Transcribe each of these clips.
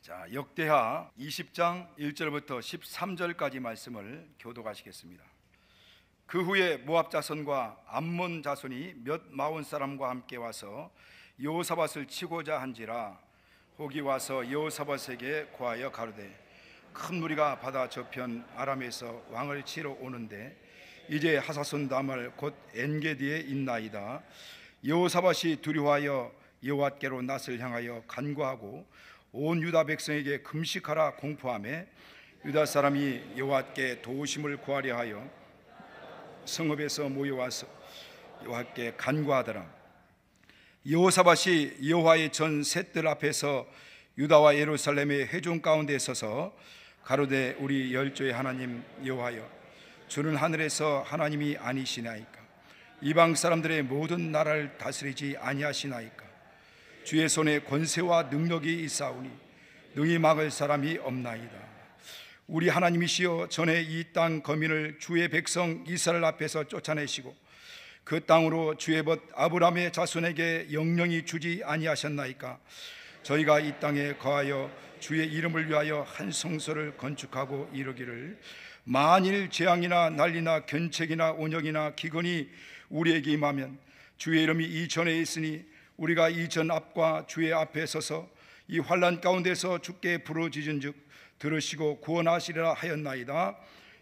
자, 역대하 20장 1절부터 13절까지 말씀을 교독하시겠습니다. 그 후에 모압 자손과 암몬 자손이 몇 마흔 사람과 함께 와서 여호사밧을 치고자 한지라. 혹이 와서 여호사밧에게 고하여 가로되, 큰 무리가 바다 저편 아람에서 왕을 치러 오는데 이제 하사손 다말 곧 엔게디에 있나이다. 여호사밧이 두려워하여 여호와께로 낯을 향하여 간구하고 온 유다 백성에게 금식하라 공포하며 유다 사람이 여호와께 도우심을 구하려 하여 성읍에서 모여와서 여호와께 간구하더라. 여호사밧이 여호와의 전 셋들 앞에서 유다와 예루살렘의 회중 가운데 서서 가로되, 우리 열조의 하나님 여호와여, 주는 하늘에서 하나님이 아니시나이까? 이방 사람들의 모든 나라를 다스리지 아니하시나이까? 주의 손에 권세와 능력이 있사오니 능히 막을 사람이 없나이다. 우리 하나님이시여, 전에 이 땅 거민을 주의 백성 이스라엘 앞에서 쫓아내시고 그 땅으로 주의 벗 아브라함의 자손에게 영영이 주지 아니하셨나이까? 저희가 이 땅에 거하여 주의 이름을 위하여 한 성소를 건축하고 이르기를, 만일 재앙이나 난리나 견책이나 온역이나 기근이 우리에게 임하면 주의 이름이 이 전에 있으니 우리가 이 전 앞과 주의 앞에 서서 이 환난 가운데서 주께 부르짖은즉 들으시고 구원하시리라 하였나이다.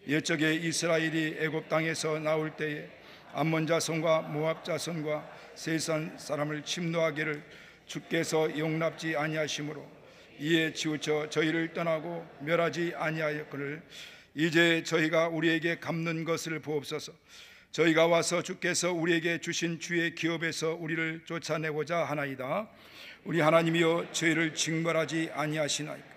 옛적에 이스라엘이 애굽 땅에서 나올 때에 암몬 자손과 모압 자손과 세산 사람을 침노하기를 주께서 용납지 아니하심으로 이에 치우쳐 저희를 떠나고 멸하지 아니하였거늘 이제 저희가 우리에게 갚는 것을 보옵소서. 저희가 와서 주께서 우리에게 주신 주의 기업에서 우리를 쫓아내고자 하나이다. 우리 하나님이여, 저희를 징벌하지 아니하시나이까?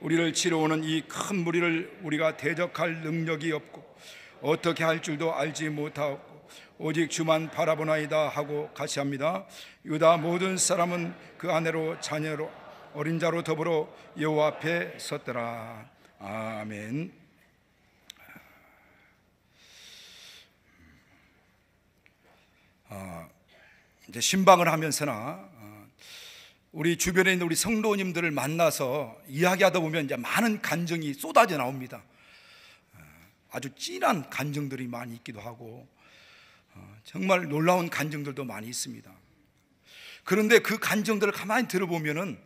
우리를 치러 오는 이 큰 무리를 우리가 대적할 능력이 없고 어떻게 할 줄도 알지 못하옵고 오직 주만 바라보나이다 하고 같이 합니다. 유다 모든 사람은 그 아내로 자녀로 어린 자로 더불어 여호와 앞에 섰더라. 아멘. 이제 신방을 하면서나 우리 주변에 있는 우리 성도님들을 만나서 이야기하다 보면 이제 많은 간증이 쏟아져 나옵니다. 아주 진한 간증들이 많이 있기도 하고 정말 놀라운 간증들도 많이 있습니다. 그런데 그 간증들을 가만히 들어보면은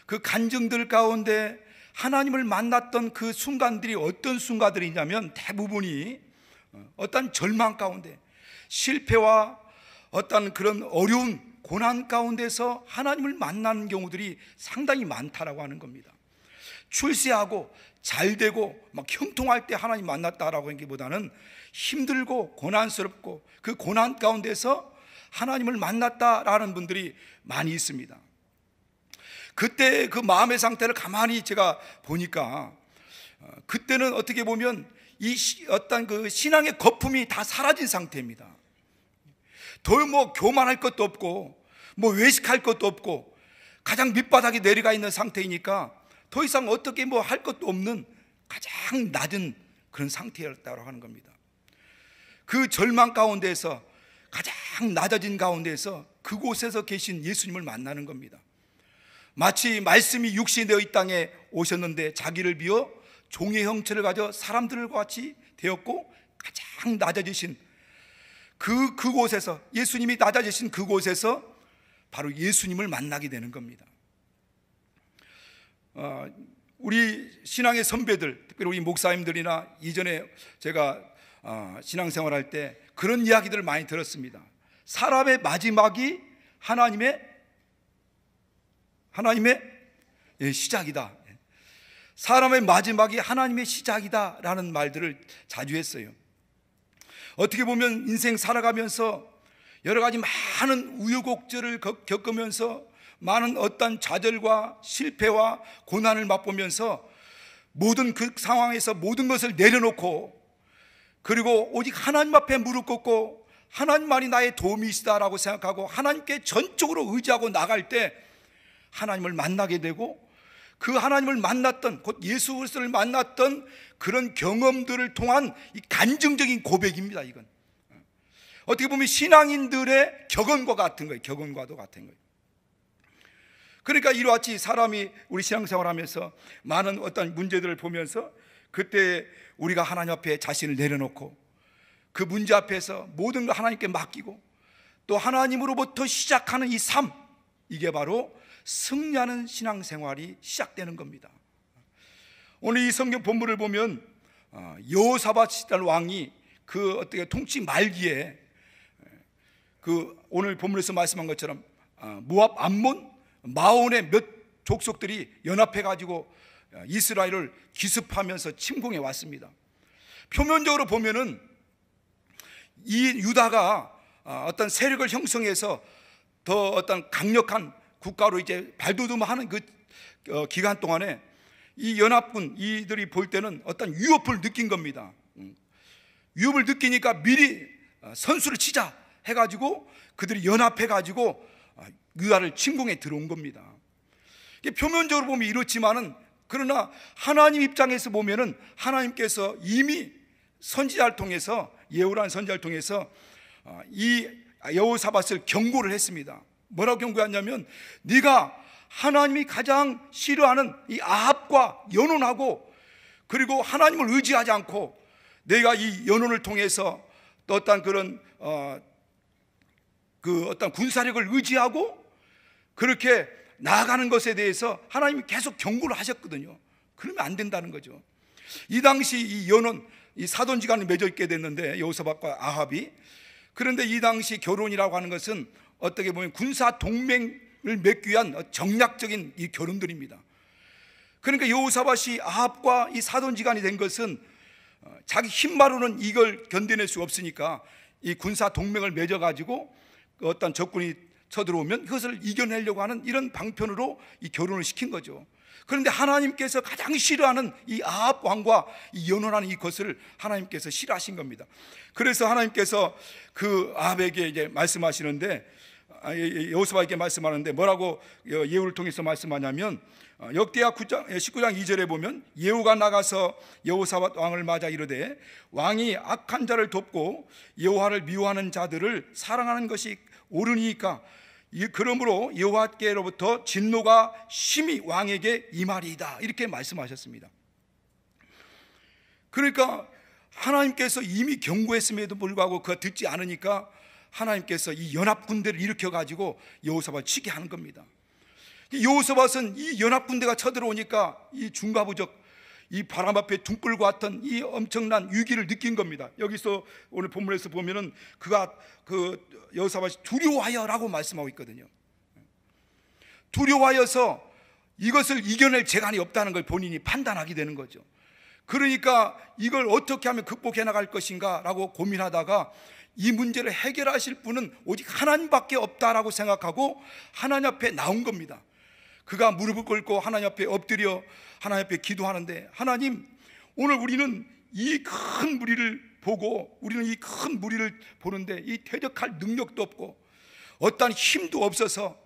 그 간증들 가운데 하나님을 만났던 그 순간들이 어떤 순간들이냐면 대부분이 어떤 절망 가운데, 실패와 어떤 그런 어려운 고난 가운데서 하나님을 만나는 경우들이 상당히 많다라고 하는 겁니다. 출세하고 잘되고 막 형통할 때 하나님 만났다라고 하는 것보다는 힘들고 고난스럽고 그 고난 가운데서 하나님을 만났다라는 분들이 많이 있습니다. 그때 그 마음의 상태를 가만히 제가 보니까 그때는 어떻게 보면 이 어떤 그 신앙의 거품이 다 사라진 상태입니다. 더 뭐 교만할 것도 없고 뭐 외식할 것도 없고 가장 밑바닥에 내려가 있는 상태이니까 더 이상 어떻게 뭐 할 것도 없는 가장 낮은 그런 상태였다고 하는 겁니다. 그 절망 가운데서 가장 낮아진 가운데서 그곳에서 계신 예수님을 만나는 겁니다. 마치 말씀이 육신이 되어 이 땅에 오셨는데 자기를 비워 종의 형체를 가져 사람들과 같이 되었고 가장 낮아지신 그곳에서, 예수님이 낮아지신 그곳에서 바로 예수님을 만나게 되는 겁니다. 우리 신앙의 선배들, 특별히 우리 목사님들이나 이전에 제가 신앙생활할 때 그런 이야기들을 많이 들었습니다. 사람의 마지막이 하나님의 시작이다. 사람의 마지막이 하나님의 시작이다 라는 말들을 자주 했어요. 어떻게 보면 인생 살아가면서 여러 가지 많은 우여곡절을 겪으면서 많은 어떤 좌절과 실패와 고난을 맛보면서 모든 그 상황에서 모든 것을 내려놓고 그리고 오직 하나님 앞에 무릎 꿇고 하나님만이 나의 도움이시다라고 생각하고 하나님께 전적으로 의지하고 나갈 때 하나님을 만나게 되고 그 하나님을 만났던, 곧 예수 그리스도를 만났던 그런 경험들을 통한 이 간증적인 고백입니다. 이건 어떻게 보면 신앙인들의 격언과 같은 거예요. 격언과도 같은 거예요. 그러니까 이와 같이 사람이 우리 신앙생활하면서 많은 어떤 문제들을 보면서 그때 우리가 하나님 앞에 자신을 내려놓고 그 문제 앞에서 모든 걸 하나님께 맡기고 또 하나님으로부터 시작하는 이 삶, 이게 바로 승리하는 신앙생활이 시작되는 겁니다. 오늘 이 성경 본문을 보면 여호사밧이라는 왕이 그 어떻게 통치 말기에 그 오늘 본문에서 말씀한 것처럼 모압, 암몬, 마온의 몇 족속들이 연합해 가지고 이스라엘을 기습하면서 침공해 왔습니다. 표면적으로 보면은 이 유다가 어떤 세력을 형성해서 더 어떤 강력한 국가로 이제 발돋움하는 그 기간 동안에 이 연합군 이들이 볼 때는 어떤 위협을 느낀 겁니다. 위협을 느끼니까 미리 선수를 치자 해가지고 그들이 연합해가지고 유다를 침공해 들어온 겁니다. 표면적으로 보면 이렇지만은 그러나 하나님 입장에서 보면은 하나님께서 이미 선지자를 통해서 예후라는 선지자를 통해서 이 여호사밧을 경고를 했습니다. 뭐라고 경고했냐면 네가 하나님이 가장 싫어하는 이 아합과 연혼하고 그리고 하나님을 의지하지 않고 내가 이 연혼을 통해서 또 어떤 그런 그 어떤 군사력을 의지하고 그렇게 나아가는 것에 대해서 하나님이 계속 경고를 하셨거든요. 그러면 안 된다는 거죠. 이 당시 이 연혼, 이 사돈지간이 맺어 있게 됐는데 여호사밧과 아합이, 그런데 이 당시 결혼이라고 하는 것은 어떻게 보면 군사 동맹을 맺기 위한 정략적인 이 결혼들입니다. 그러니까 여호사밧이 아합과 이 사돈지간이 된 것은 자기 힘만으로는 이걸 견뎌낼 수 없으니까 이 군사 동맹을 맺어 가지고 어떤 적군이 쳐들어오면 그것을 이겨내려고 하는 이런 방편으로 이 결혼을 시킨 거죠. 그런데 하나님께서 가장 싫어하는 이 아합 왕과 이 연혼하는 이것을 하나님께서 싫어하신 겁니다. 그래서 하나님께서 그 아합에게 이제 말씀하시는데, 여호사밧에게 말씀하는데 뭐라고 예후를 통해서 말씀하냐면 역대하 19장 2절에 보면 예후가 나가서 여호사밧 왕을 맞아 이르되 왕이 악한 자를 돕고 여호와를 미워하는 자들을 사랑하는 것이 옳으니까 그러므로 여호와께로부터 진노가 심히 왕에게 임하리이다, 이렇게 말씀하셨습니다. 그러니까 하나님께서 이미 경고했음에도 불구하고 그가 듣지 않으니까 하나님께서 이 연합군대를 일으켜가지고 여호사밧을 치게 하는 겁니다. 여호사밧은 이 연합군대가 쳐들어오니까 이 중과부적 이 바람 앞에 등불과 같은 이 엄청난 위기를 느낀 겁니다. 여기서 오늘 본문에서 보면은 그가 여호사밧이 두려워하여라고 말씀하고 있거든요. 두려워하여서 이것을 이겨낼 재간이 없다는 걸 본인이 판단하게 되는 거죠. 그러니까 이걸 어떻게 하면 극복해 나갈 것인가 라고 고민하다가 이 문제를 해결하실 분은 오직 하나님밖에 없다라고 생각하고 하나님 앞에 나온 겁니다. 그가 무릎을 꿇고 하나님 앞에 엎드려 하나님 앞에 기도하는데, 하나님, 오늘 우리는 이 큰 무리를 보고 우리는 이 큰 무리를 보는데 이 대적할 능력도 없고 어떠한 힘도 없어서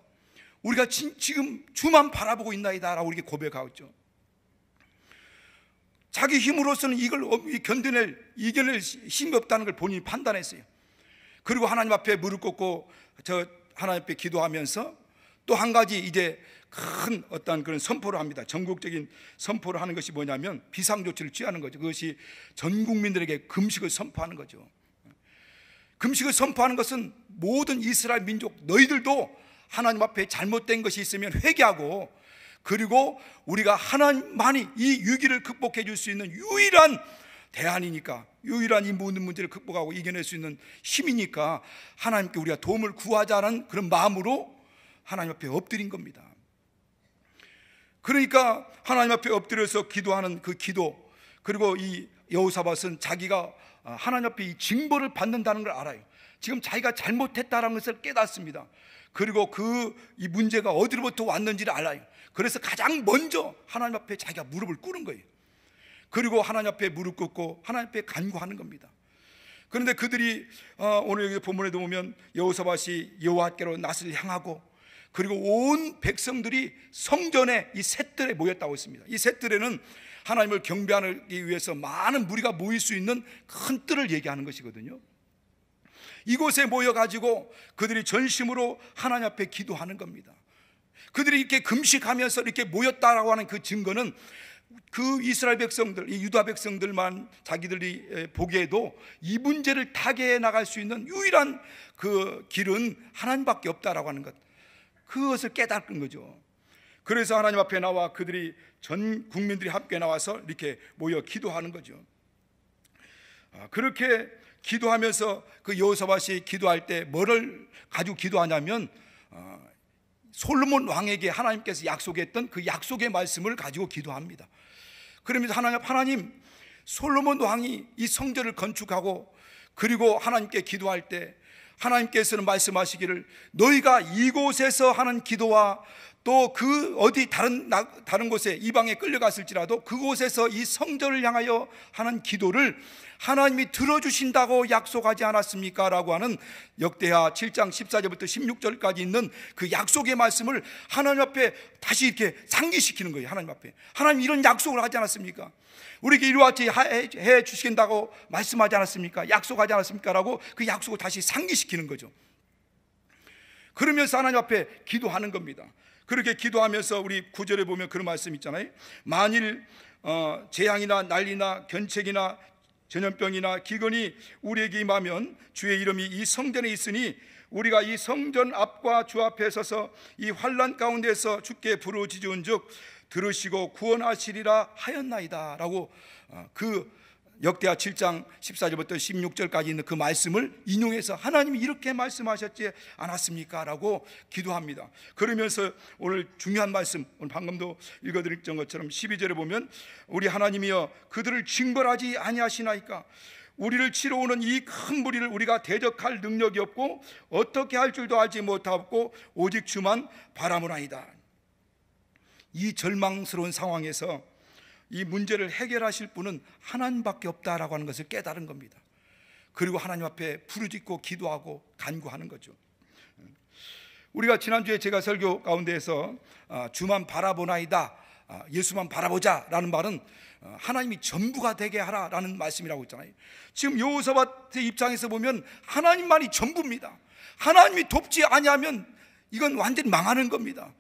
우리가 지금 주만 바라보고 있나이다 라고 이렇게 고백하고 있죠. 자기 힘으로서는 이걸 이겨낼 힘이 없다는 걸 본인이 판단했어요. 그리고 하나님 앞에 무릎 꿇고 하나님 앞에 기도하면서 또 한 가지 이제 큰 어떤 그런 선포를 합니다. 전국적인 선포를 하는 것이 뭐냐면 비상조치를 취하는 거죠. 그것이 전 국민들에게 금식을 선포하는 거죠. 금식을 선포하는 것은 모든 이스라엘 민족, 너희들도 하나님 앞에 잘못된 것이 있으면 회개하고, 그리고 우리가 하나님만이 이 위기를 극복해 줄 수 있는 유일한 대안이니까, 유일한 이 모든 문제를 극복하고 이겨낼 수 있는 힘이니까 하나님께 우리가 도움을 구하자는 그런 마음으로 하나님 앞에 엎드린 겁니다. 그러니까 하나님 앞에 엎드려서 기도하는 그 기도, 그리고 이 여호사밧은 자기가 하나님 앞에 이 징벌을 받는다는 걸 알아요. 지금 자기가 잘못했다는 것을 깨닫습니다. 그리고 이 문제가 어디로부터 왔는지를 알아요. 그래서 가장 먼저 하나님 앞에 자기가 무릎을 꿇은 거예요. 그리고 하나님 앞에 무릎 꿇고 하나님 앞에 간구하는 겁니다. 그런데 그들이 오늘 여기 본문에도 보면 여호사밧이 여호와께로 낯을 향하고, 그리고 온 백성들이 성전에 이 셋들에 모였다고 했습니다. 이 셋들에는 하나님을 경배하기 위해서 많은 무리가 모일 수 있는 큰 뜰을 얘기하는 것이거든요. 이곳에 모여가지고 그들이 전심으로 하나님 앞에 기도하는 겁니다. 그들이 이렇게 금식하면서 이렇게 모였다라고 하는 그 증거는 그 이스라엘 백성들, 이 유다 백성들만 자기들이 보기에도 이 문제를 타개해 나갈 수 있는 유일한 그 길은 하나님밖에 없다라고 하는 것, 그것을 깨닫는 거죠. 그래서 하나님 앞에 나와 그들이 전 국민들이 함께 나와서 이렇게 모여 기도하는 거죠. 그렇게 기도하면서 그 여호사밧이 기도할 때 뭐를 가지고 기도하냐면 솔로몬 왕에게 하나님께서 약속했던 그 약속의 말씀을 가지고 기도합니다. 그러면서 하나님, 솔로몬 왕이 이 성전을 건축하고 그리고 하나님께 기도할 때 하나님께서는 말씀하시기를 너희가 이곳에서 하는 기도와 또 그 어디 다른 곳에 이방에 끌려갔을지라도 그곳에서 이 성전을 향하여 하는 기도를 하나님이 들어주신다고 약속하지 않았습니까? 라고 하는 역대하 7장 14절부터 16절까지 있는 그 약속의 말씀을 하나님 앞에 다시 이렇게 상기시키는 거예요. 하나님 앞에, 하나님 이런 약속을 하지 않았습니까? 우리에게 이와 같이 해 주신다고 말씀하지 않았습니까? 약속하지 않았습니까? 라고 그 약속을 다시 상기시키는 거죠. 그러면서 하나님 앞에 기도하는 겁니다. 그렇게 기도하면서 우리 9절에 보면 그런 말씀 있잖아요. 만일 재앙이나 난리나 견책이나 전염병이나 기근이 우리에게 임하면 주의 이름이 이 성전에 있으니 우리가 이 성전 앞과 주 앞에 서서 이 환난 가운데서 주께 부르짖은즉 들으시고 구원하시리라 하였나이다 라고 그 역대하 7장 14절부터 16절까지 있는 그 말씀을 인용해서 하나님이 이렇게 말씀하셨지 않았습니까? 라고 기도합니다. 그러면서 오늘 중요한 말씀, 오늘 방금도 읽어드렸던 것처럼 12절에 보면 우리 하나님이여 그들을 징벌하지 아니하시나이까? 우리를 치러 오는 이 큰 무리를 우리가 대적할 능력이 없고 어떻게 할 줄도 알지 못하고 오직 주만 바라보나이다. 이 절망스러운 상황에서 이 문제를 해결하실 분은 하나님밖에 없다라고 하는 것을 깨달은 겁니다. 그리고 하나님 앞에 부르짖고 기도하고 간구하는 거죠. 우리가 지난주에 제가 설교 가운데에서 주만 바라보나이다, 예수만 바라보자라는 말은 하나님이 전부가 되게 하라라는 말씀이라고 했잖아요. 지금 여호사밧의 입장에서 보면 하나님만이 전부입니다. 하나님이 돕지 아니하면 이건 완전히 망하는 겁니다.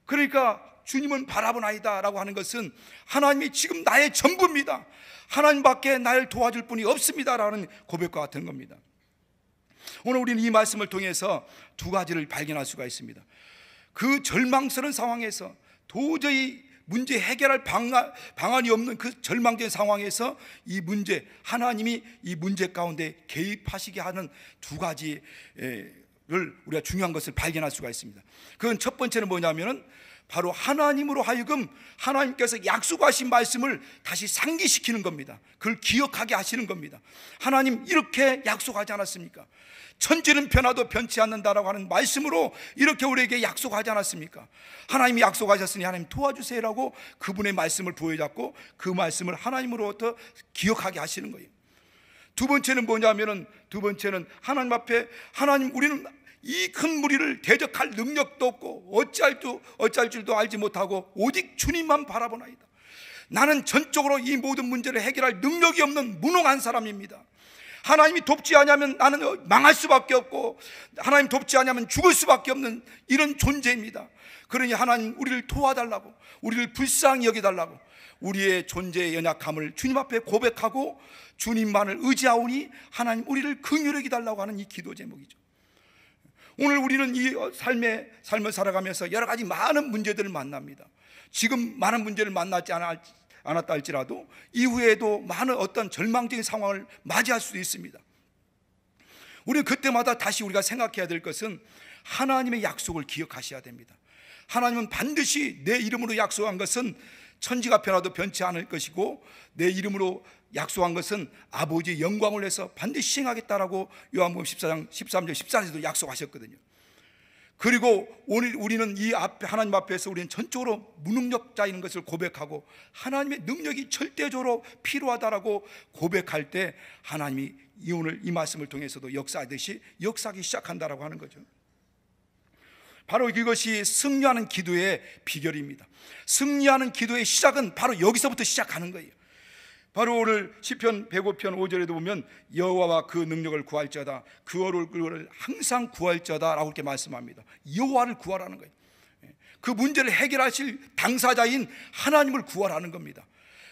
그러니까 주님은 바라보나이다 라고 하는 것은 하나님이 지금 나의 전부입니다. 하나님밖에 나를 도와줄 분이 없습니다 라는 고백과 같은 겁니다. 오늘 우리는 이 말씀을 통해서 두 가지를 발견할 수가 있습니다. 그 절망스러운 상황에서 도저히 문제 해결할 방안이 없는 그 절망된 상황에서 이 문제, 하나님이 이 문제 가운데 개입하시게 하는 두 가지를 우리가 중요한 것을 발견할 수가 있습니다. 그건 첫 번째는 뭐냐면은 바로 하나님으로 하여금 하나님께서 약속하신 말씀을 다시 상기시키는 겁니다. 그걸 기억하게 하시는 겁니다. 하나님 이렇게 약속하지 않았습니까? 천지는 변화도 변치 않는다라고 하는 말씀으로 이렇게 우리에게 약속하지 않았습니까? 하나님이 약속하셨으니 하나님 도와주세요라고 그분의 말씀을 부여잡고 그 말씀을 하나님으로부터 기억하게 하시는 거예요. 두 번째는 뭐냐면은 하나님 앞에 하나님 우리는 이 큰 무리를 대적할 능력도 없고 어찌할 줄도 알지 못하고 오직 주님만 바라보나이다. 나는 전적으로 이 모든 문제를 해결할 능력이 없는 무능한 사람입니다. 하나님이 돕지 않으면 나는 망할 수밖에 없고 하나님 돕지 않으면 죽을 수밖에 없는 이런 존재입니다. 그러니 하나님 우리를 도와달라고, 우리를 불쌍히 여겨달라고 우리의 존재의 연약함을 주님 앞에 고백하고 주님만을 의지하오니 하나님 우리를 긍휼히 여기달라고 하는 이 기도 제목이죠. 오늘 우리는 이 삶을 살아가면서 여러 가지 많은 문제들을 만납니다. 지금 많은 문제를 만나지 않았다 할지라도 이후에도 많은 어떤 절망적인 상황을 맞이할 수도 있습니다. 우리는 그때마다 다시 우리가 생각해야 될 것은 하나님의 약속을 기억하셔야 됩니다. 하나님은 반드시 내 이름으로 약속한 것은 천지가 변화도 변치 않을 것이고 내 이름으로 약속한 것은 아버지의 영광을 위해서 반드시 시행하겠다라고 요한복음 14장 13절 14절에도 약속하셨거든요. 그리고 오늘 우리는 이 앞에 하나님 앞에서 우리는 전적으로 무능력자인 것을 고백하고 하나님의 능력이 절대적으로 필요하다라고 고백할 때 하나님이 오늘 이 말씀을 통해서도 역사하듯이 역사하기 시작한다라고 하는 거죠. 바로 이것이 승리하는 기도의 비결입니다. 승리하는 기도의 시작은 바로 여기서부터 시작하는 거예요. 바로 오늘 시편 105편 5절에도 보면 여호와와 그 능력을 구할자다, 그 얼굴을 항상 구할자다 라고 이렇게 말씀합니다. 여호와를 구하라는 거예요. 그 문제를 해결하실 당사자인 하나님을 구하라는 겁니다.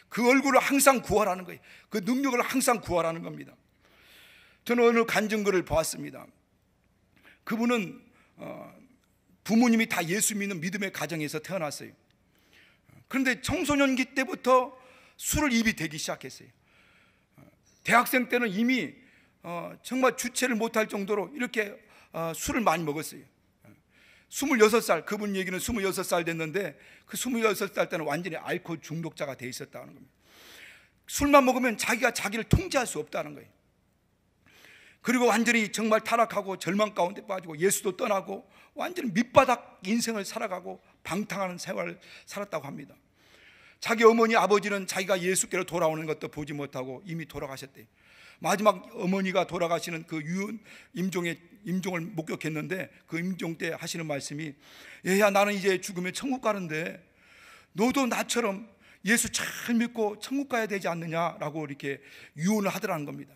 그 얼굴을 항상 구하라는 거예요. 그 능력을 항상 구하라는 겁니다. 저는 어느 간증글을 보았습니다. 그분은 부모님이 다 예수 믿는 믿음의 가정에서 태어났어요. 그런데 청소년기 때부터 술을 입이 대기 시작했어요. 대학생 때는 이미 정말 주체를 못할 정도로 이렇게 술을 많이 먹었어요. 26살, 그분 얘기는 26살 됐는데 그 26살 때는 완전히 알코올 중독자가 돼 있었다는 겁니다. 술만 먹으면 자기가 자기를 통제할 수 없다는 거예요. 그리고 완전히 정말 타락하고 절망 가운데 빠지고 예수도 떠나고 완전히 밑바닥 인생을 살아가고 방탕하는 생활을 살았다고 합니다. 자기 어머니 아버지는 자기가 예수께로 돌아오는 것도 보지 못하고 이미 돌아가셨대요. 마지막 어머니가 돌아가시는 그 유언 임종을 목격했는데 그 임종 때 하시는 말씀이, 얘야 나는 이제 죽으면 천국 가는데 너도 나처럼 예수 잘 믿고 천국 가야 되지 않느냐라고 이렇게 유언을 하더라는 겁니다.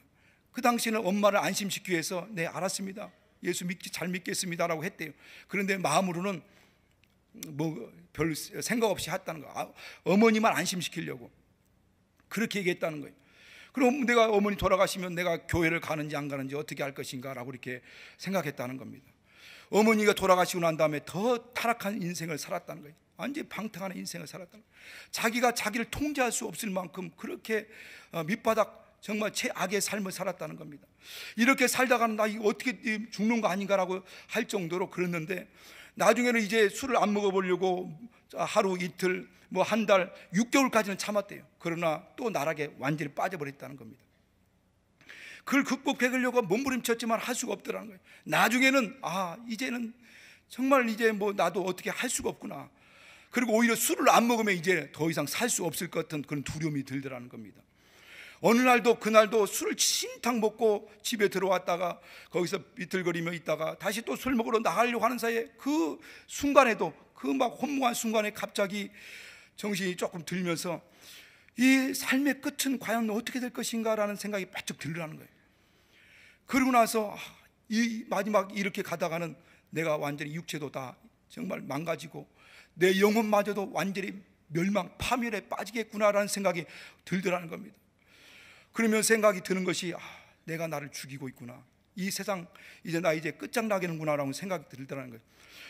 그 당시에는 엄마를 안심시키기 위해서 네 알았습니다, 예수 잘 믿겠습니다라고 했대요. 그런데 마음으로는 뭐 별 생각 없이 했다는 거예요. 어머니만 안심시키려고 그렇게 얘기했다는 거예요. 그럼 내가 어머니 돌아가시면 내가 교회를 가는지 안 가는지 어떻게 할 것인가 라고 이렇게 생각했다는 겁니다. 어머니가 돌아가시고 난 다음에 더 타락한 인생을 살았다는 거예요. 완전히 방탕한 인생을 살았다는 거예요. 자기가 자기를 통제할 수 없을 만큼 그렇게 밑바닥 정말 최악의 삶을 살았다는 겁니다. 이렇게 살다가는 나 이거 어떻게 죽는 거 아닌가라고 할 정도로 그랬는데, 나중에는 이제 술을 안 먹어보려고 하루 이틀 뭐 한 달 6개월까지는 참았대요. 그러나 또 나락에 완전히 빠져버렸다는 겁니다. 그걸 극복해내려고 몸부림쳤지만 할 수가 없더라는 거예요. 나중에는 이제는 정말 이제 뭐 나도 어떻게 할 수가 없구나. 그리고 오히려 술을 안 먹으면 이제 더 이상 살 수 없을 것 같은 그런 두려움이 들더라는 겁니다. 어느 날도 그날도 술을 진탕 먹고 집에 들어왔다가 거기서 비틀거리며 있다가 다시 또 술 먹으러 나가려고 하는 사이에 그 순간에도 그 막 혼무한 순간에 갑자기 정신이 조금 들면서 이 삶의 끝은 과연 어떻게 될 것인가라는 생각이 바짝 들더라는 거예요. 그러고 나서 이 마지막 이렇게 가다가는 내가 완전히 육체도 다 정말 망가지고 내 영혼마저도 완전히 멸망 파멸에 빠지겠구나라는 생각이 들더라는 겁니다. 그러면 생각이 드는 것이 내가 나를 죽이고 있구나, 이 세상 이제 나 이제 끝장나겠는구나라는 생각이 들더라는 거예요.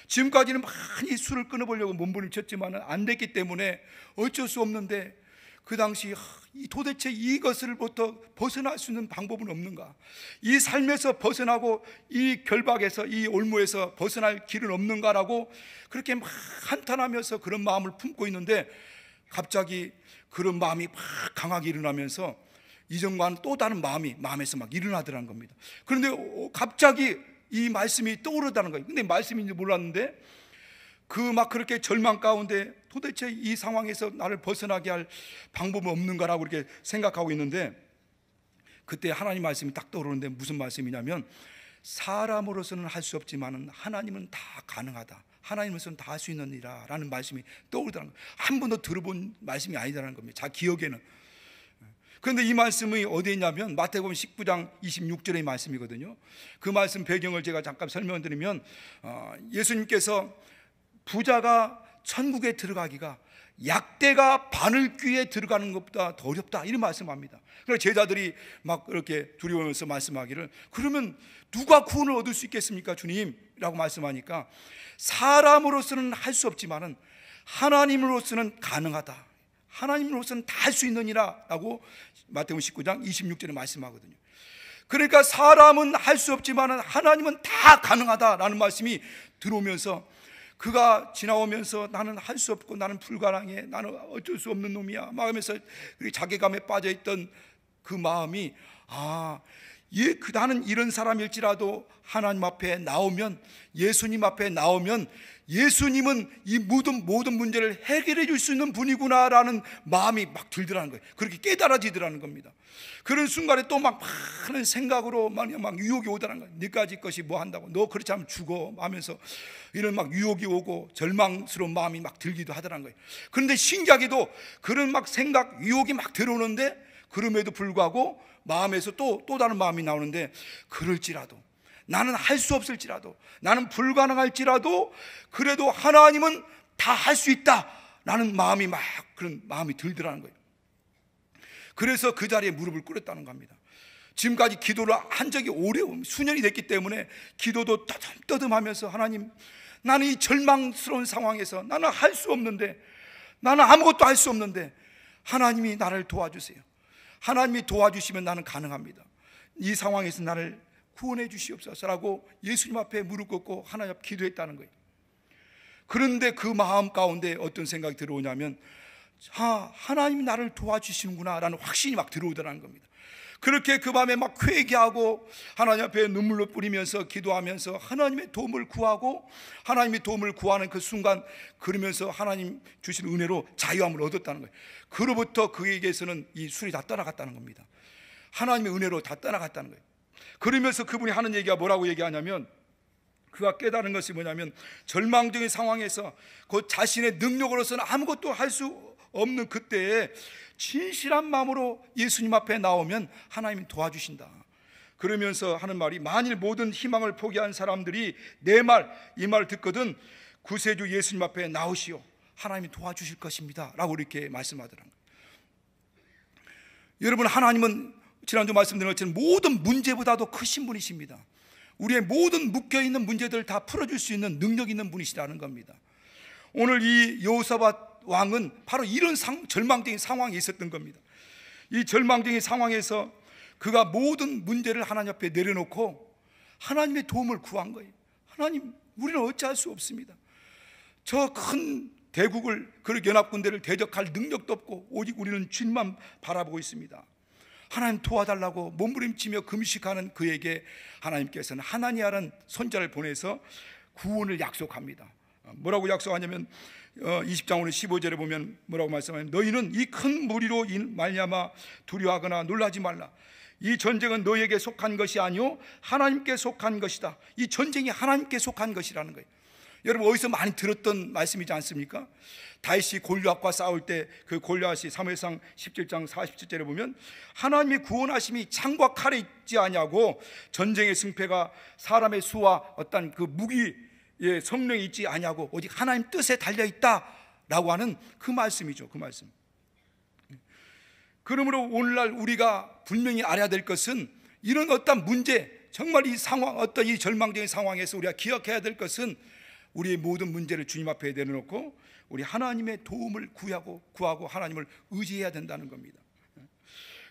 지금까지는 많이 술을 끊어보려고 몸부림쳤지만 안 됐기 때문에 어쩔 수 없는데, 그 당시 도대체 이것을부터 벗어날 수 있는 방법은 없는가, 이 삶에서 벗어나고 이 결박에서 이 올무에서 벗어날 길은 없는가라고 그렇게 막 한탄하면서 그런 마음을 품고 있는데, 갑자기 그런 마음이 막 강하게 일어나면서 이전과는 또 다른 마음에서 막 일어나더라는 겁니다. 그런데 갑자기 이 말씀이 떠오르다는 거예요. 근데 말씀인지 몰랐는데 그 막 그렇게 절망 가운데 도대체 이 상황에서 나를 벗어나게 할 방법은 없는가라고 이렇게 생각하고 있는데, 그때 하나님 말씀이 딱 떠오르는데 무슨 말씀이냐면, 사람으로서는 할 수 없지만 하나님은 다 가능하다, 하나님으로서는 다 할 수 있는 일이라 라는 말씀이 떠오르더라는 거예요. 한 번도 들어본 말씀이 아니다라는 겁니다, 자 기억에는. 그런데 이 말씀이 어디에 있냐면 마태복음 19장 26절의 말씀이거든요. 그 말씀 배경을 제가 잠깐 설명드리면, 예수님께서 부자가 천국에 들어가기가 약대가 바늘귀에 들어가는 것보다 더 어렵다, 이런 말씀합니다. 그래서 제자들이 막 이렇게 두려워하면서 말씀하기를, 그러면 누가 구원을 얻을 수 있겠습니까 주님? 라고 말씀하니까, 사람으로서는 할 수 없지만은 하나님으로서는 가능하다, 하나님으로서는 다 할 수 있느니라 라고 마태복음 19장 26절에 말씀하거든요. 그러니까 사람은 할 수 없지만 하나님은 다 가능하다라는 말씀이 들어오면서, 그가 지나오면서 나는 할 수 없고 나는 불가능해, 나는 어쩔 수 없는 놈이야 마음에서 자괴감에 빠져있던 그 마음이, 나는 이런 사람일지라도 하나님 앞에 나오면, 예수님 앞에 나오면 예수님은 이 모든 문제를 해결해 줄 수 있는 분이구나라는 마음이 막 들더라는 거예요. 그렇게 깨달아지더라는 겁니다. 그런 순간에 또 막 많은 생각으로 막 유혹이 오더라는 거예요. 네까지 것이 뭐 한다고, 너 그렇지 않으면 죽어 하면서 이런 막 유혹이 오고 절망스러운 마음이 막 들기도 하더라는 거예요. 그런데 신기하게도 그런 막 생각, 유혹이 막 들어오는데, 그럼에도 불구하고 마음에서 또 다른 마음이 나오는데, 그럴지라도, 나는 할 수 없을지라도, 나는 불가능할지라도 그래도 하나님은 다 할 수 있다라는 마음이 막 그런 마음이 들더라는 거예요. 그래서 그 자리에 무릎을 꿇었다는 겁니다. 지금까지 기도를 한 적이 수년이 됐기 때문에 기도도 떠듬떠듬하면서 하나님, 나는 이 절망스러운 상황에서 나는 할 수 없는데, 나는 아무것도 할 수 없는데 하나님이 나를 도와주세요. 하나님이 도와주시면 나는 가능합니다. 이 상황에서 나를 구원해 주시옵소서라고 예수님 앞에 무릎 꿇고 하나님 앞에 기도했다는 거예요. 그런데 그 마음 가운데 어떤 생각이 들어오냐면, 하나님이 나를 도와주시는구나 라는 확신이 막 들어오더라는 겁니다. 그렇게 그 밤에 막 회개하고 하나님 앞에 눈물로 뿌리면서 기도하면서 하나님의 도움을 구하고, 하나님의 도움을 구하는 그 순간, 그러면서 하나님 주신 은혜로 자유함을 얻었다는 거예요. 그로부터 그에게서는 이 술이 다 떠나갔다는 겁니다. 하나님의 은혜로 다 떠나갔다는 거예요. 그러면서 그분이 하는 얘기가 뭐라고 얘기하냐면, 그가 깨달은 것이 뭐냐면, 절망적인 상황에서 그 자신의 능력으로서는 아무것도 할 수 없는 그때에 진실한 마음으로 예수님 앞에 나오면 하나님이 도와주신다. 그러면서 하는 말이, 만일 모든 희망을 포기한 사람들이 내 말, 이 말을 듣거든 구세주 예수님 앞에 나오시오, 하나님이 도와주실 것입니다 라고 이렇게 말씀하더라고요. 여러분, 하나님은 지난주 말씀드린 것처럼 모든 문제보다도 크신 분이십니다. 우리의 모든 묶여있는 문제들을 다 풀어줄 수 있는 능력 있는 분이시라는 겁니다. 오늘 이 여호사밧 왕은 바로 이런 절망적인 상황에 있었던 겁니다. 이 절망적인 상황에서 그가 모든 문제를 하나님 앞에 내려놓고 하나님의 도움을 구한 거예요. 하나님, 우리는 어찌할 수 없습니다. 저 큰 대국을, 그 연합군대를 대적할 능력도 없고 오직 우리는 주님만 바라보고 있습니다. 하나님 도와달라고 몸부림치며 금식하는 그에게 하나님께서는 하나니아라는 손자를 보내서 구원을 약속합니다. 뭐라고 약속하냐면 20장 오늘 15절에 보면 뭐라고 말씀하냐면, 너희는 이 큰 무리로 말미암아 두려워하거나 놀라지 말라. 이 전쟁은 너희에게 속한 것이 아니요 하나님께 속한 것이다. 이 전쟁이 하나님께 속한 것이라는 거예요. 여러분, 어디서 많이 들었던 말씀이지 않습니까? 다윗이 골리앗과 싸울 때 그 골리앗이 사무엘상 17장 47절에 보면, 하나님이 구원하심이 창과 칼에 있지 아니하고 전쟁의 승패가 사람의 수와 어떤 그 무기의 성능이 있지 아니하고 오직 하나님 뜻에 달려있다라고 하는 그 말씀이죠. 그 말씀. 그러므로 오늘날 우리가 분명히 알아야 될 것은, 이런 어떤 문제, 정말 이 상황, 어떤 이 절망적인 상황에서 우리가 기억해야 될 것은, 우리의 모든 문제를 주님 앞에 내려놓고 우리 하나님의 도움을 구하고 하나님을 의지해야 된다는 겁니다.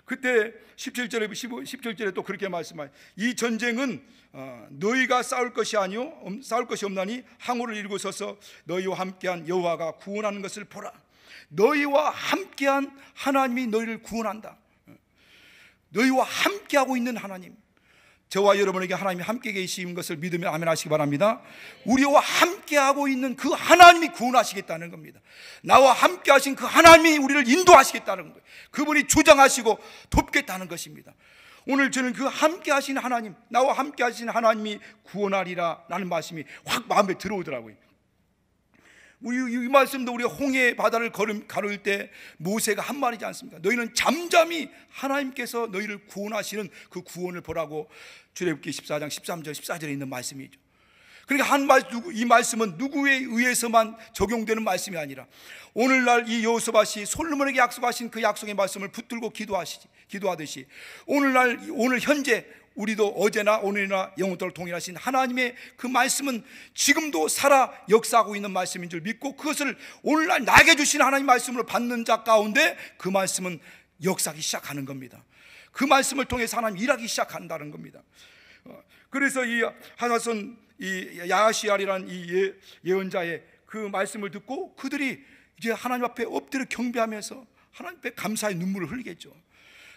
그때 17절에 또 그렇게 말씀하여, 이 전쟁은 너희가 싸울 것이 아니요 싸울 것이 없나니 항우를 이루고 서서 너희와 함께한 여호와가 구원하는 것을 보라. 너희와 함께한 하나님이 너희를 구원한다. 너희와 함께하고 있는 하나님, 저와 여러분에게 하나님이 함께 계신 것을 믿으며 아멘 하시기 바랍니다. 우리와 함께하고 있는 그 하나님이 구원하시겠다는 겁니다. 나와 함께 하신 그 하나님이 우리를 인도하시겠다는 거예요. 그분이 주장하시고 돕겠다는 것입니다. 오늘 저는 그 함께 하신 하나님, 나와 함께 하신 하나님이 구원하리라 라는 말씀이 확 마음에 들어오더라고요. 이 말씀도 우리가 홍해 바다를 가를 때 모세가 한 말이지 않습니까? 너희는 잠잠히 하나님께서 너희를 구원하시는 그 구원을 보라고 출애굽기 14장 13절 14절에 있는 말씀이죠. 그러니까 이 말씀은 누구에 의해서만 적용되는 말씀이 아니라, 오늘날 이 여호사밧이 솔로몬에게 약속하신 그 약속의 말씀을 붙들고 기도하듯이 오늘 현재 우리도 어제나 오늘이나 영원토록 동일하신 하나님의 그 말씀은 지금도 살아 역사하고 있는 말씀인 줄 믿고, 그것을 오늘날 나에게 주신 하나님 말씀으로 받는 자 가운데 그 말씀은 역사하기 시작하는 겁니다. 그 말씀을 통해서 하나님 일하기 시작한다는 겁니다. 그래서 이 하사손, 이 야하시알이라는 이 예언자의 그 말씀을 듣고 그들이 이제 하나님 앞에 엎드려 경배하면서 하나님 앞에 감사의 눈물을 흘리겠죠.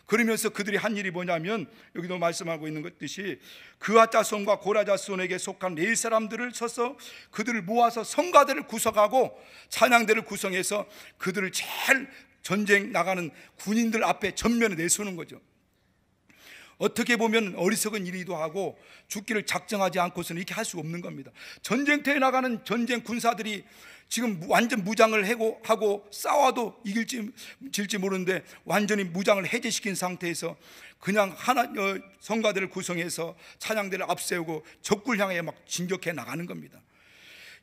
그러면서 그들이 한 일이 뭐냐면, 여기도 말씀하고 있는 것듯이 그아 자손과 고라 자손에게 속한 레위 사람들을 쳐서 그들을 모아서 성가대를 구성하고 찬양대를 구성해서 그들을 제일 전쟁 나가는 군인들 앞에 전면에 내세우는 거죠. 어떻게 보면 어리석은 일이기도 하고 죽기를 작정하지 않고서는 이렇게 할 수가 없는 겁니다. 전쟁터에 나가는 전쟁 군사들이 지금 완전 무장을 하고 싸워도 질지 모르는데 완전히 무장을 해제시킨 상태에서 그냥 성가대를 구성해서 찬양대를 앞세우고 적굴 향해 막 진격해 나가는 겁니다.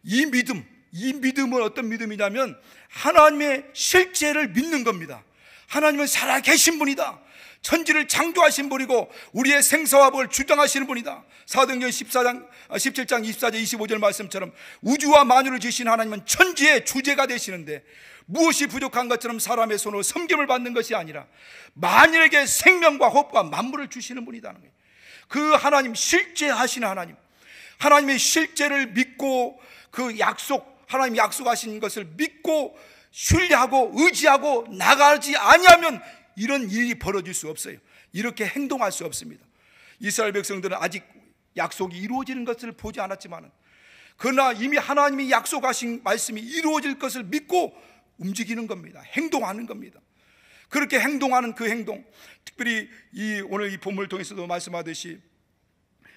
이 믿음, 이 믿음은 어떤 믿음이냐면 하나님의 실제를 믿는 겁니다. 하나님은 살아계신 분이다. 천지를 창조하신 분이고 우리의 생사화복을 주장하시는 분이다. 사도행전 17장 24절 25절 말씀처럼 우주와 만유를 지으신 하나님은 천지의 주제가 되시는데 무엇이 부족한 것처럼 사람의 손으로 섬김을 받는 것이 아니라 만일에게 생명과 호흡과 만물을 주시는 분이라는 거예요. 그 하나님, 실제하시는 하나님, 하나님의 실제를 믿고 그 약속, 하나님 약속하신 것을 믿고 신뢰하고 의지하고 나가지 아니하면 이런 일이 벌어질 수 없어요. 이렇게 행동할 수 없습니다. 이스라엘 백성들은 아직 약속이 이루어지는 것을 보지 않았지만 그러나 이미 하나님이 약속하신 말씀이 이루어질 것을 믿고 움직이는 겁니다. 행동하는 겁니다. 그렇게 행동하는 그 행동, 특별히 오늘 이 본문을 통해서도 말씀하듯이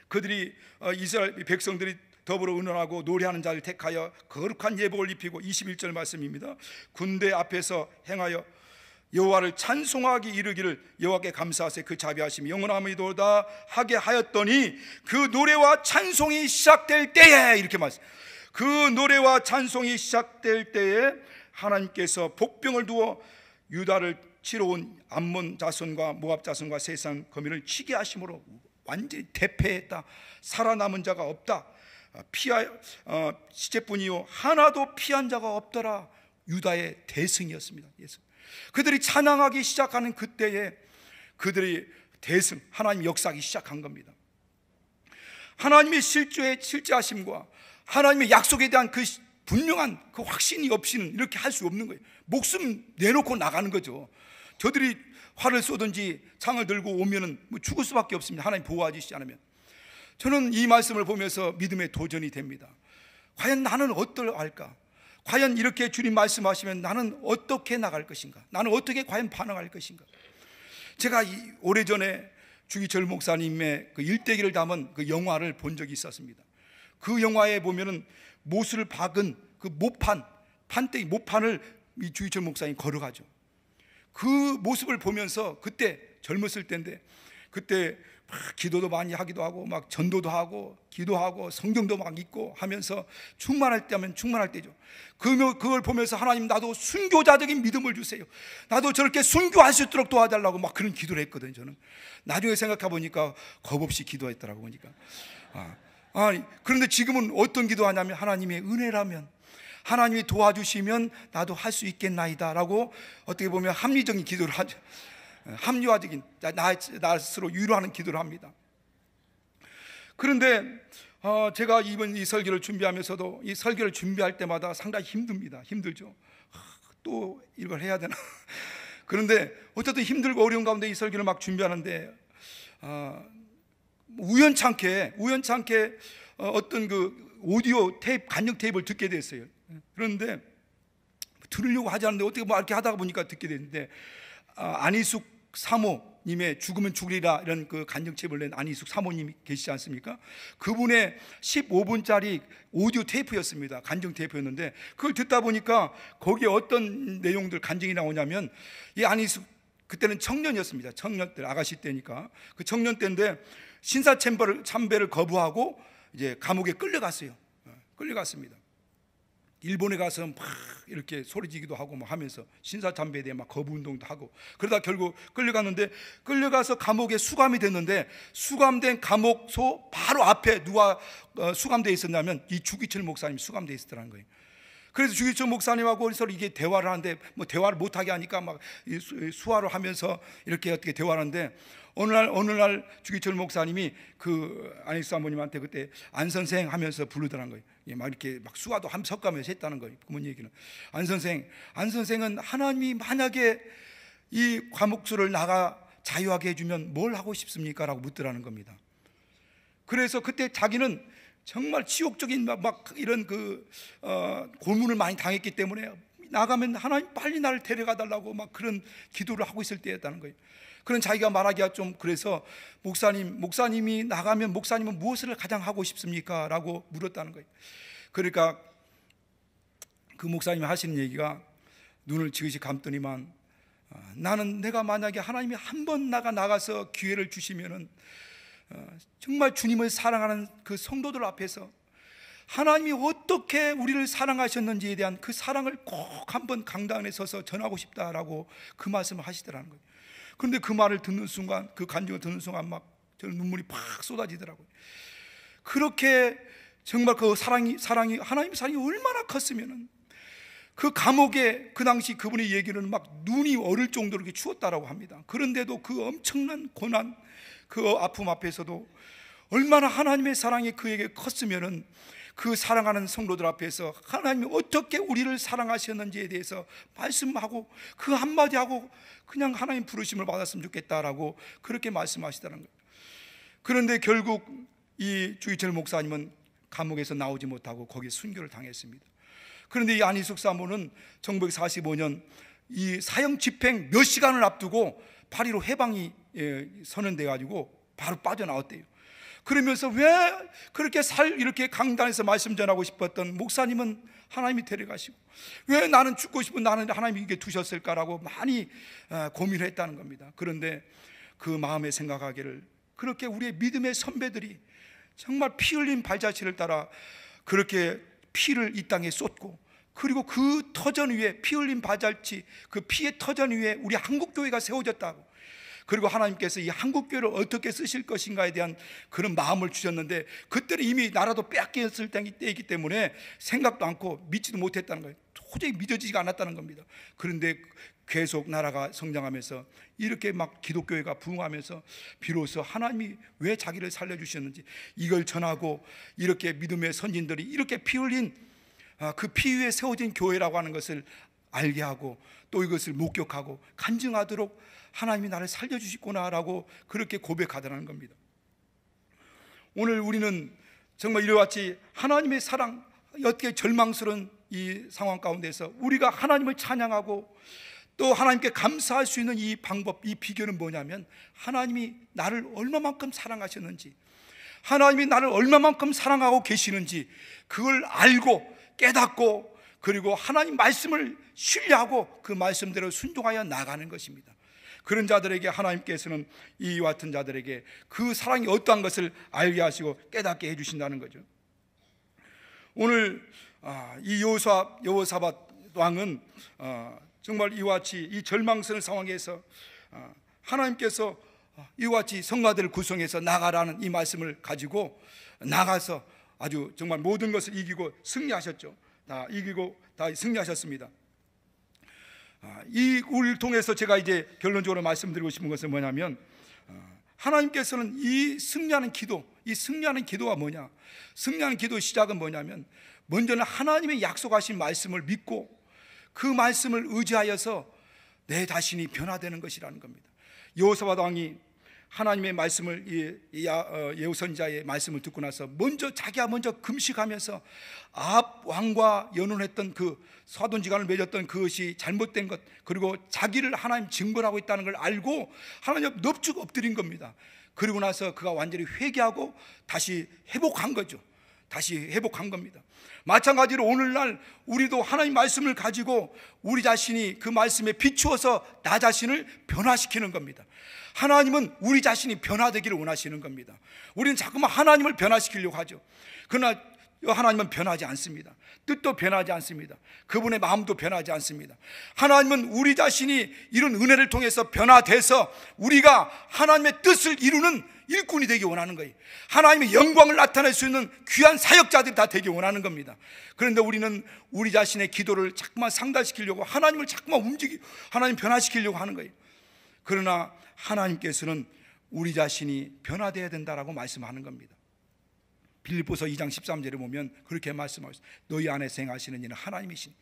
그들이 이스라엘 백성들이 더불어 의논하고 노래하는 자를 택하여 거룩한 예복을 입히고 21절 말씀입니다. 군대 앞에서 행하여 여호와를 찬송하기 이르기를 여호와께 감사하세 그 자비하심이 영원함이도다 하게 하였더니 그 노래와 찬송이 시작될 때에, 이렇게 말씀, 그 노래와 찬송이 시작될 때에 하나님께서 복병을 두어 유다를 치러 온 암몬 자손과 모압 자손과 세상 거민을 치게 하심으로 완전히 대패했다. 살아남은 자가 없다. 시체뿐이요 하나도 피한 자가 없더라. 유다의 대승이었습니다. 그들이 찬양하기 시작하는 그때에 그들이 대승, 하나님 역사하기 시작한 겁니다. 하나님의 실제하심과 하나님의 약속에 대한 그 분명한 그 확신이 없이는 이렇게 할 수 없는 거예요. 목숨 내놓고 나가는 거죠. 저들이 활을 쏘든지 창을 들고 오면은 죽을 수밖에 없습니다. 하나님 보호해 주시지 않으면. 저는 이 말씀을 보면서 믿음의 도전이 됩니다. 과연 나는 어떨까? 과연 이렇게 주님 말씀하시면 나는 어떻게 나갈 것인가? 나는 어떻게 과연 반응할 것인가? 제가 오래전에 주기철 목사님의 그 일대기를 담은 그 영화를 본 적이 있었습니다. 그 영화에 보면은 못을 박은 그 모판을 이 주기철 목사님이 걸어가죠. 그 모습을 보면서 그때 젊었을 때인데 그때 막 기도도 많이 하기도 하고 막 전도도 하고 기도하고 성경도 막 읽고 하면서 충만할 때면 충만할 때죠. 그걸 보면서 하나님 나도 순교자적인 믿음을 주세요. 나도 저렇게 순교할 수 있도록 도와달라고 막 그런 기도를 했거든요. 저는 나중에 생각해 보니까 겁 없이 기도했더라고 보니까. 그런데 지금은 어떤 기도하냐면 하나님의 은혜라면 하나님이 도와주시면 나도 할 수 있겠나이다 라고 어떻게 보면 합리적인 기도를 하죠. 합리화적인 나 스스로 위로하는 기도를 합니다. 그런데 제가 이번 이 설교를 준비하면서도 이 설교를 준비할 때마다 상당히 힘들죠. 또 이걸 해야 되나? 그런데 어쨌든 힘들고 어려운 가운데 이 설교를 막 준비하는데 우연찮게 어떤 그 오디오 테이프, 간역 테이프를 듣게 됐어요. 그런데 들으려고 하지 않는데 어떻게 뭐 이렇게 하다가 보니까 듣게 됐는데 안희숙 사모님의 죽으면 죽으리라 이런 그 간역 테이프를 낸 안희숙 사모님이 계시지 않습니까? 그분의 15분짜리 오디오 테이프였습니다. 간증 테이프였는데 그걸 듣다 보니까 거기에 어떤 내용들 간증이 나오냐면 이 안희숙 그때는 청년이었습니다. 청년 때 아가씨 때니까 그 청년 때인데 신사 참배를 거부하고 이제 감옥에 끌려갔어요. 끌려갔습니다. 일본에 가서 막 이렇게 소리지기도 하고 막 하면서 신사참배에 대해 막 거부 운동도 하고 그러다 결국 끌려갔는데 끌려가서 감옥에 수감이 됐는데 수감된 감옥소 바로 앞에 누가 수감되어 있었냐면 이 주기철 목사님이 수감되어 있었다는 거예요. 그래서 주기철 목사님하고 서로 이게 대화를 하는데 뭐 대화를 못하게 하니까 막 수화를 하면서 이렇게 어떻게 대화를 하는데 어느 날 주기철 목사님이 그 안희숙 사모님한테 그때 안 선생 하면서 부르더란 거예요. 막 이렇게 막 수화도 섞으면서 했다는 거예요. 그분 얘기는 안 선생은 하나님이 만약에 이 감옥수를 나가 자유하게 해주면 뭘 하고 싶습니까? 라고 묻더라는 겁니다. 그래서 그때 자기는 정말 치욕적인 막 이런 그 고문을 많이 당했기 때문에 나가면 하나님 빨리 나를 데려가 달라고 막 그런 기도를 하고 있을 때였다는 거예요. 그런 자기가 말하기가 좀 그래서 목사님이 나가면 목사님은 무엇을 가장 하고 싶습니까? 라고 물었다는 거예요. 그러니까 그 목사님이 하시는 얘기가 눈을 지그시 감더니만 나는 내가 만약에 하나님이 한 번 나가서 기회를 주시면은 정말 주님을 사랑하는 그 성도들 앞에서 하나님이 어떻게 우리를 사랑하셨는지에 대한 그 사랑을 꼭 한번 강단에 서서 전하고 싶다라고 그 말씀을 하시더라는 거예요. 그런데 그 말을 듣는 순간, 그 간증을 듣는 순간 막 저는 눈물이 팍 쏟아지더라고요. 그렇게 정말 그 사랑이 하나님의 사랑이 얼마나 컸으면은 그 감옥에 그 당시 그분의 얘기는 막 눈이 얼을 정도로 이렇게 추웠다라고 합니다. 그런데도 그 엄청난 고난, 그 아픔 앞에서도 얼마나 하나님의 사랑이 그에게 컸으면은 그 사랑하는 성도들 앞에서 하나님이 어떻게 우리를 사랑하셨는지에 대해서 말씀하고 그 한마디 하고 그냥 하나님 부르심을 받았으면 좋겠다라고 그렇게 말씀하시다는 거예요. 그런데 결국 이 주기철 목사님은 감옥에서 나오지 못하고 거기에 순교를 당했습니다. 그런데 이 안희숙 사모는 1945년 이 사형 집행 몇 시간을 앞두고 파리로 해방이 선언돼 가지고 바로 빠져나왔대요. 그러면서 왜 그렇게 이렇게 강단에서 말씀 전하고 싶었던 목사님은 하나님이 데려가시고 왜 나는 죽고 싶은 나는 하나님이 이게 두셨을까라고 많이 고민을 했다는 겁니다. 그런데 그 마음에 생각하기를 그렇게 우리의 믿음의 선배들이 정말 피 흘린 발자취를 따라 그렇게 피를 이 땅에 쏟고 그리고 그 터전 위에 피 흘린 발자취 그 피의 터전 위에 우리 한국교회가 세워졌다고, 그리고 하나님께서 이 한국교회를 어떻게 쓰실 것인가에 대한 그런 마음을 주셨는데 그때는 이미 나라도 빼앗겼을 때이기 때문에 생각도 않고 믿지도 못했다는 거예요. 도저히 믿어지지가 않았다는 겁니다. 그런데 계속 나라가 성장하면서 이렇게 막 기독교회가 부흥하면서 비로소 하나님이 왜 자기를 살려주셨는지 이걸 전하고 이렇게 믿음의 선진들이 이렇게 피 흘린 그 피 위에 세워진 교회라고 하는 것을 알게 하고 또 이것을 목격하고 간증하도록 하나님이 나를 살려주시구나라고 그렇게 고백하더라는 겁니다. 오늘 우리는 정말 이와 같이 하나님의 사랑, 어떻게 절망스러운 이 상황 가운데서 우리가 하나님을 찬양하고 또 하나님께 감사할 수 있는 이 방법, 이 비결은 뭐냐면 하나님이 나를 얼마만큼 사랑하셨는지, 하나님이 나를 얼마만큼 사랑하고 계시는지 그걸 알고 깨닫고 그리고 하나님 말씀을 신뢰하고 그 말씀대로 순종하여 나가는 것입니다. 그런 자들에게 하나님께서는 이와 같은 자들에게 그 사랑이 어떠한 것을 알게 하시고 깨닫게 해주신다는 거죠. 오늘 이 여호사밧 왕은 정말 이와 같이 이 절망스러운 상황에서 하나님께서 이와 같이 성가대를 구성해서 나가라는 이 말씀을 가지고 나가서 아주 정말 모든 것을 이기고 승리하셨죠. 다 이기고 다 승리하셨습니다. 이 우리를 통해서 제가 이제 결론적으로 말씀드리고 싶은 것은 뭐냐면 하나님께서는 이 승리하는 기도, 이 승리하는 기도가 뭐냐? 승리하는 기도의 시작은 뭐냐면 먼저는 하나님의 약속하신 말씀을 믿고 그 말씀을 의지하여서 내 자신이 변화되는 것이라는 겁니다. 여호사밧 왕이 하나님의 말씀을 예후 선지자의 말씀을 듣고 나서 자기가 먼저 금식하면서 아합 왕과 연혼했던 그 사돈지간을 맺었던 그것이 잘못된 것, 그리고 자기를 하나님 증거하고 있다는 걸 알고 하나님 넙죽 엎드린 겁니다. 그리고 나서 그가 완전히 회개하고 다시 회복한 거죠. 다시 회복한 겁니다. 마찬가지로 오늘날 우리도 하나님 말씀을 가지고 우리 자신이 그 말씀에 비추어서 나 자신을 변화시키는 겁니다. 하나님은 우리 자신이 변화되기를 원하시는 겁니다. 우리는 자꾸만 하나님을 변화시키려고 하죠. 그러나 하나님은 변하지 않습니다. 뜻도 변하지 않습니다. 그분의 마음도 변하지 않습니다. 하나님은 우리 자신이 이런 은혜를 통해서 변화돼서 우리가 하나님의 뜻을 이루는 일꾼이 되기 원하는 거예요. 하나님의 영광을 나타낼 수 있는 귀한 사역자들이 다 되기 원하는 겁니다. 그런데 우리는 우리 자신의 기도를 자꾸만 상달시키려고 하나님을 자꾸만 하나님 변화시키려고 하는 거예요. 그러나 하나님께서는 우리 자신이 변화되어야 된다라고 말씀하는 겁니다. 빌립보서 2장 13절에 보면 그렇게 말씀하셨어요. 너희 안에서 행하시는 이는 하나님이시니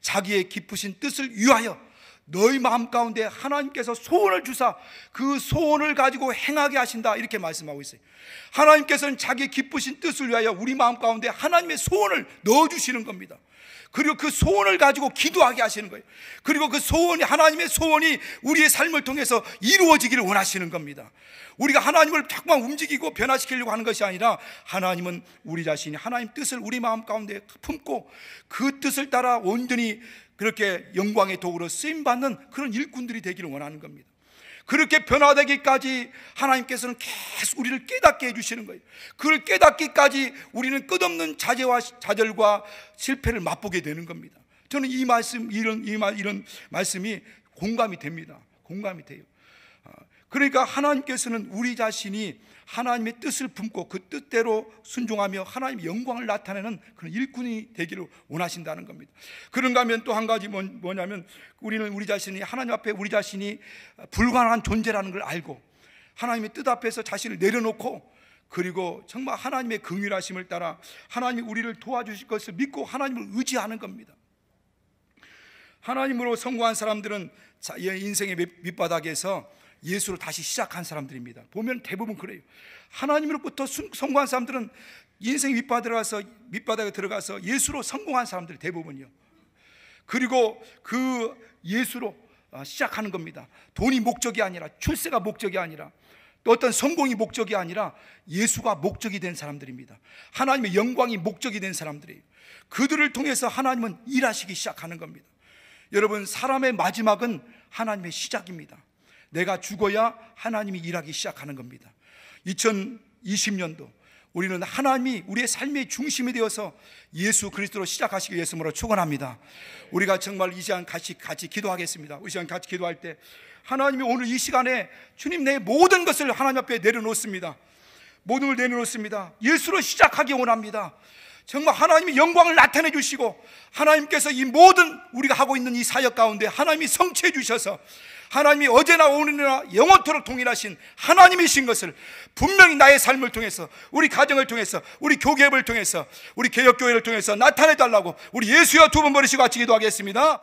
자기의 깊으신 뜻을 위하여 너희 마음 가운데 하나님께서 소원을 주사 그 소원을 가지고 행하게 하신다, 이렇게 말씀하고 있어요. 하나님께서는 자기의 깊으신 뜻을 위하여 우리 마음 가운데 하나님의 소원을 넣어주시는 겁니다. 그리고 그 소원을 가지고 기도하게 하시는 거예요. 그리고 그 소원이, 하나님의 소원이 우리의 삶을 통해서 이루어지기를 원하시는 겁니다. 우리가 하나님을 자꾸만 움직이고 변화시키려고 하는 것이 아니라 하나님은 우리 자신이 하나님 뜻을 우리 마음 가운데 품고 그 뜻을 따라 온전히 그렇게 영광의 도구로 쓰임받는 그런 일꾼들이 되기를 원하는 겁니다. 그렇게 변화되기까지 하나님께서는 계속 우리를 깨닫게 해주시는 거예요. 그걸 깨닫기까지 우리는 끝없는 좌절과 실패를 맛보게 되는 겁니다. 저는 이 말씀, 이런 말씀이 공감이 됩니다. 공감이 돼요. 그러니까 하나님께서는 우리 자신이 하나님의 뜻을 품고 그 뜻대로 순종하며 하나님의 영광을 나타내는 그런 일꾼이 되기를 원하신다는 겁니다. 그런가 하면 또 한 가지 뭐냐면, 우리는 우리 자신이 하나님 앞에 우리 자신이 불가능한 존재라는 걸 알고 하나님의 뜻 앞에서 자신을 내려놓고, 그리고 정말 하나님의 긍휼하심을 따라 하나님이 우리를 도와주실 것을 믿고 하나님을 의지하는 겁니다. 하나님으로 성공한 사람들은 인생의 밑바닥에서 예수로 다시 시작한 사람들입니다. 보면 대부분 그래요. 하나님으로부터 성공한 사람들은 인생의 밑바닥에 들어가서 예수로 성공한 사람들이 대부분이요. 그리고 그 예수로 시작하는 겁니다. 돈이 목적이 아니라, 출세가 목적이 아니라, 또 어떤 성공이 목적이 아니라 예수가 목적이 된 사람들입니다. 하나님의 영광이 목적이 된 사람들이에요. 그들을 통해서 하나님은 일하시기 시작하는 겁니다. 여러분, 사람의 마지막은 하나님의 시작입니다. 내가 죽어야 하나님이 일하기 시작하는 겁니다. 2020년도 우리는 하나님이 우리의 삶의 중심이 되어서 예수 그리스도로 시작하시기 위해서 축원합니다. 우리가 정말 이 시간 같이 기도하겠습니다. 이 시간 같이 기도할 때 하나님이 오늘 이 시간에 주님, 내 모든 것을 하나님 앞에 내려놓습니다. 모든 걸 내려놓습니다. 예수로 시작하기 원합니다. 정말 하나님이 영광을 나타내 주시고, 하나님께서 이 모든 우리가 하고 있는 이 사역 가운데 하나님이 성취해 주셔서 하나님이 어제나 오늘이나 영원토록 동일하신 하나님이신 것을 분명히 나의 삶을 통해서, 우리 가정을 통해서, 우리 교계를 통해서, 우리 개혁교회를 통해서 나타내 달라고 우리 예수여 두 번 버리시고 같이 기도하겠습니다.